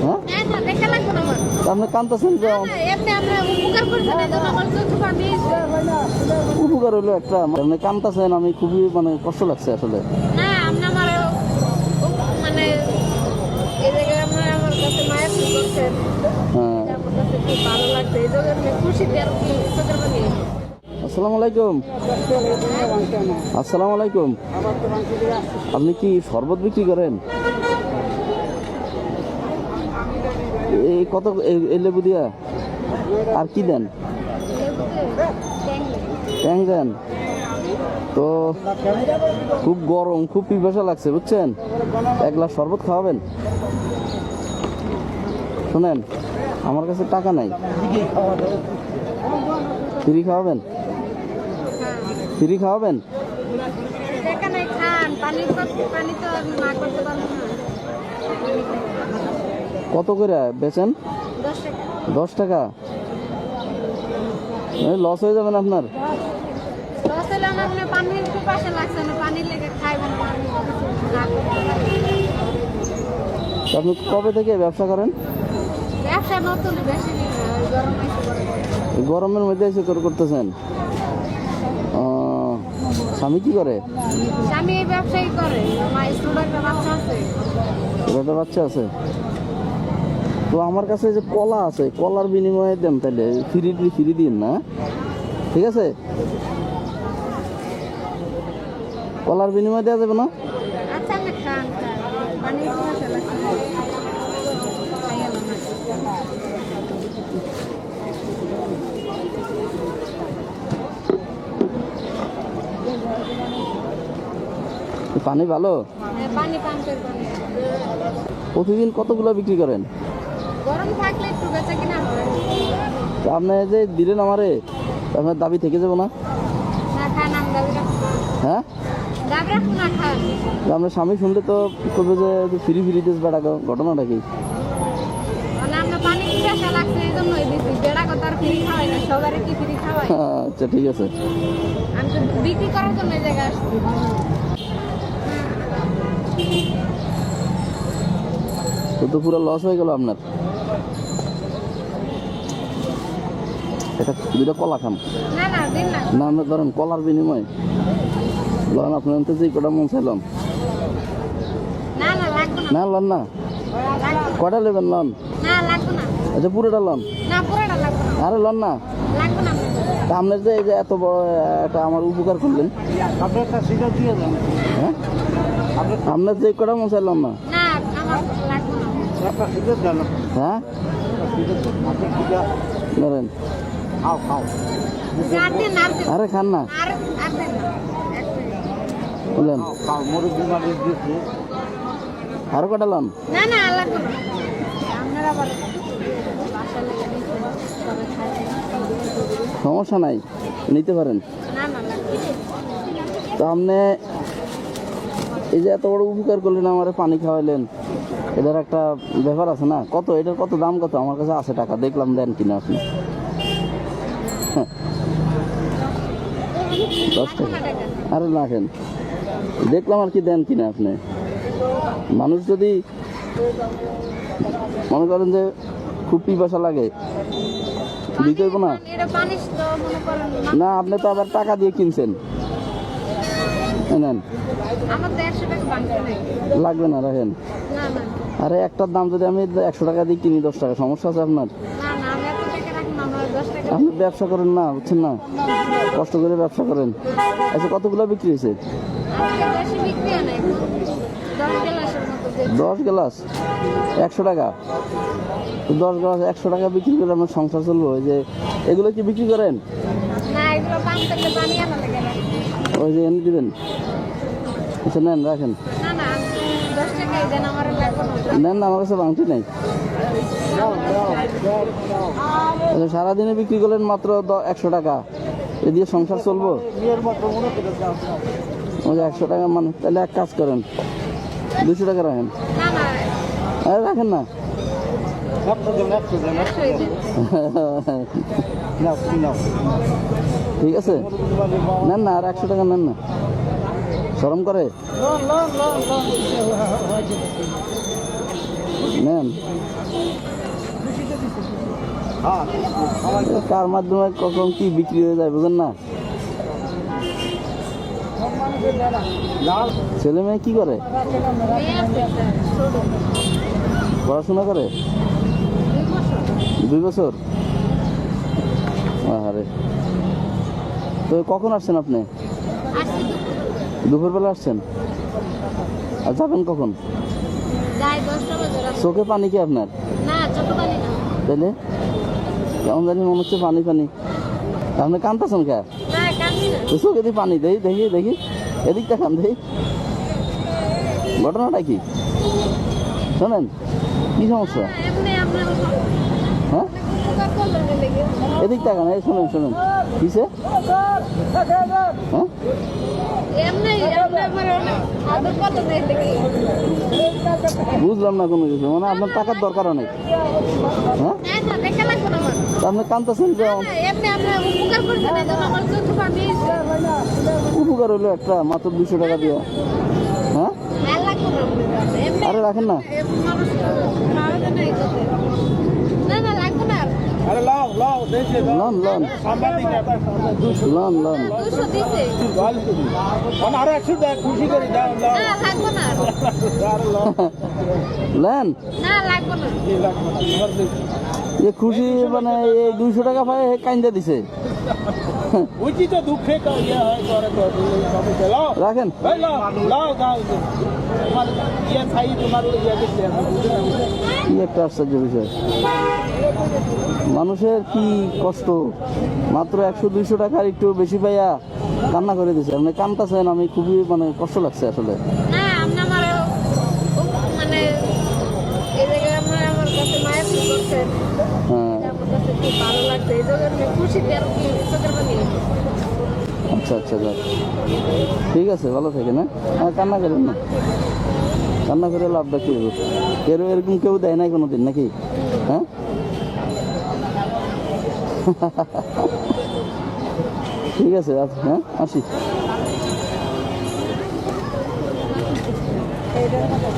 হ্যাঁ আপনি কাঁদতেছেন যে উপকার হলো একটা আপনি কাঁদতেছেন, আমি খুবই মানে কষ্ট লাগছে আসলে। আসসালামু আলাইকুম। আসসালামু আলাইকুম। আপনি কি শরবত বিক্রি করেন? এই কত এই লেবু দিয়া আর কি দেন? ট্যাং দেন? তো খুব গরম, খুব পিপাসা লাগছে বুঝছেন, এক গ্লাস শরবত খাওয়াবেন? শোনেন, আমার কাছে টাকা নাই, ফ্রি খাওয়াবেন? ফ্রি খাওয়াবেন? কত করে বেচেন? 10 টাকা। লস হয়ে যাবেন আপনার। আপনি কবে থেকে ব্যবসা করেন? গরমের মধ্যে এসে করতেছেন? স্বামী কি করে? স্বামী ব্যবসায়ী করে, ছোট বাচ্চা আছে। তো আমার কাছে যে কলা আছে, কলার বিনিময়ে দেন তাহলে, ফ্রি দিন না, ঠিক আছে? কলার বিনিময়ে দেওয়া যাবে না? পানি ভালো? প্রতিদিন কতগুলো বিক্রি করেন? আপনি যে দিলেন আমারে, আপনার দাবি থেকে যাবো না? হ্যাঁ, আপনার স্বামী শুনলে তো করবে যে ফ্রি দিস বেড়া, ঘটনাটা কি? আচ্ছা ঠিক আছে। তো পুরো লস হয়ে গেল আপনার। এটা দুইটা কলা খান না, আমরা ধরেন কলার বিনিময়ে লন, আপনার যে কটা মন চাইলাম না, লন না, কটা নেবেন লন? আচ্ছা পুরোটা লন। আরে লন না, আপনার যে এই যে এত বড় একটা আমার উপকার করলেন, হ্যাঁ আপনার যে কটা মন চাইলাম না, হ্যাঁ ধরেন। আরে খান না, বললেন আরো কটা লন? সমস্যা নাই, নিতে পারেন। তো আপনি এই যে এত বড় উপকার করলেন, আমার পানি খাওয়াইলেন, এটার একটা ব্যাপার আছে না? কত এটার কত দাম কত? আমার কাছে আছে টাকা, দেখলাম, দেন কিনা আপনি? 10 টাকা? আরে রাখেন, দেখলাম আর কি, দেন কিনা আপনি? মানুষ যদি মনে করেন যে খুব পিপাসা লাগে, দিতে হইব না? না, আপনি তো আবার টাকা দিয়ে কিনছেন, নেন। লাগবে না, রাখেন। আরে একটার দাম যদি আমি 100 টাকা দিয়ে কিনি, 10 টাকা, সমস্যা আছে আপনার? আপনি ব্যবসা করেন না, বুঝছেন না, কষ্ট করে ব্যবসা করেন। আচ্ছা কতগুলো বিক্রি হয়েছে? 10 গ্লাস 100 টাকা। 10 গ্লাস 100 টাকা বিক্রি করে আমার সংসার চলবো? ওই যে এগুলো কি বিক্রি করেন? ওই যে এনে দিবেন। আচ্ছা নেন, রাখেন। নেন না, আমার কাছে বাংটি নেই। আচ্ছা সারাদিনে বিক্রি করলেন মাত্র 100 টাকা, এ দিয়ে সংসার চলবো? ওই 100 টাকা মানে, তাহলে এক কাজ করেন, 200 টাকা রাখেন। আরে রাখেন না, ঠিক আছে নেন না, আর 100 টাকা নেন না, শরম করে? নেন। কার মাধ্যমে কখন কি বিক্রি হয়ে যায় বুঝেন না। ছেলে মেয়ে কি করে? মেয়ে আছে ছোট পড়াশোনা করে? 2 বছর 2 বছর? আরে, তো কখন আসছেন আপনি? আসছি দুপুরবেলা আসছেন? আর যাবেন কখন? যাই 10টা বাজে রাত। চোখে পানি কি আপনার? না ছোট পানি না তাইলে কেমন জানি মনে হচ্ছে পানি পানি। আপনি কাঁদতেছেন কে? না কান্দি না তো চোখে দিয়ে পানি দেই, দেখি দেখি, এদিক দেখান দেখি, ঘটনাটা কি শোনেন, কি সমস্যা? এমনি আপনার হ্যাঁ, উপকার করলেন লেগে এদিক দেখান, এই শোনেন শোনেন, কিসে? হ্যাঁ, এমনি আপনি আমার অনেক আদর করলেন লেগে বুঝলাম না কোনো কিছু, মানে আপনার টাকার দরকার অনেক। হ্যাঁ, না না দেখা লাগবে না আমার তা আপনি কাঁদতেছেন যে? না, এমনি আপনার উপকার করছেন এই জন্য আমার চোখ পানি উপকার হলো একটা মাত্র 200 টাকা দিয়ে। হ্যাঁ, না লাগবে না আপনার। এমনি আরে রাখেন না, এমনি মানুষ খাওয়াতে নাই করতে। না না লাগবে না আর। আরে লাও লাও দেখে লন লন সাংবাদিক এটা লন লন 200 দিছে আরো 100 দেয় খুশি করে দাও লাও না লাগবে না আর। আরে লাও লেন, না লাগবে না এ খুশি মানে এই 200 টাকা পায় কাইন্দা দিছে। উচি তো দুঃখে তো ইয়ে হয় করে তো সবে লাও রাখেন, এই লাও লাও দাও তোমার ইয়ে খাই তোমার ইয়ে দেখতে কি একটা আশ্চর্য বিষয়, মানুষের কি কষ্ট, মাত্র 100-200 টাকার একটু বেশি পাইয়া কান্না করে দিছে। আপনি কান্দাছেন, আমি খুবই মানে কষ্ট লাগছে আসলে। না আপনি আমার মানে এই জায়গায় আপনার আমার কাছে মায়ের ফোন করছেন হ্যাঁ, আমার কাছে খুব ভালো লাগছে এই জন্য আমি খুশিতে আর কি চোখের পানি আচ্ছা আচ্ছা, যাক, ঠিক আছে, ভালো থাকেন। হ্যাঁ, কান্না করেন না, কান্না করে লাভটা কি হবে? এরকম কেউ দেয় নাই কোনোদিন নাকি? হ্যাঁ, ঠিক আছে, আচ্ছা, হ্যাঁ, আসি। এইটার কথা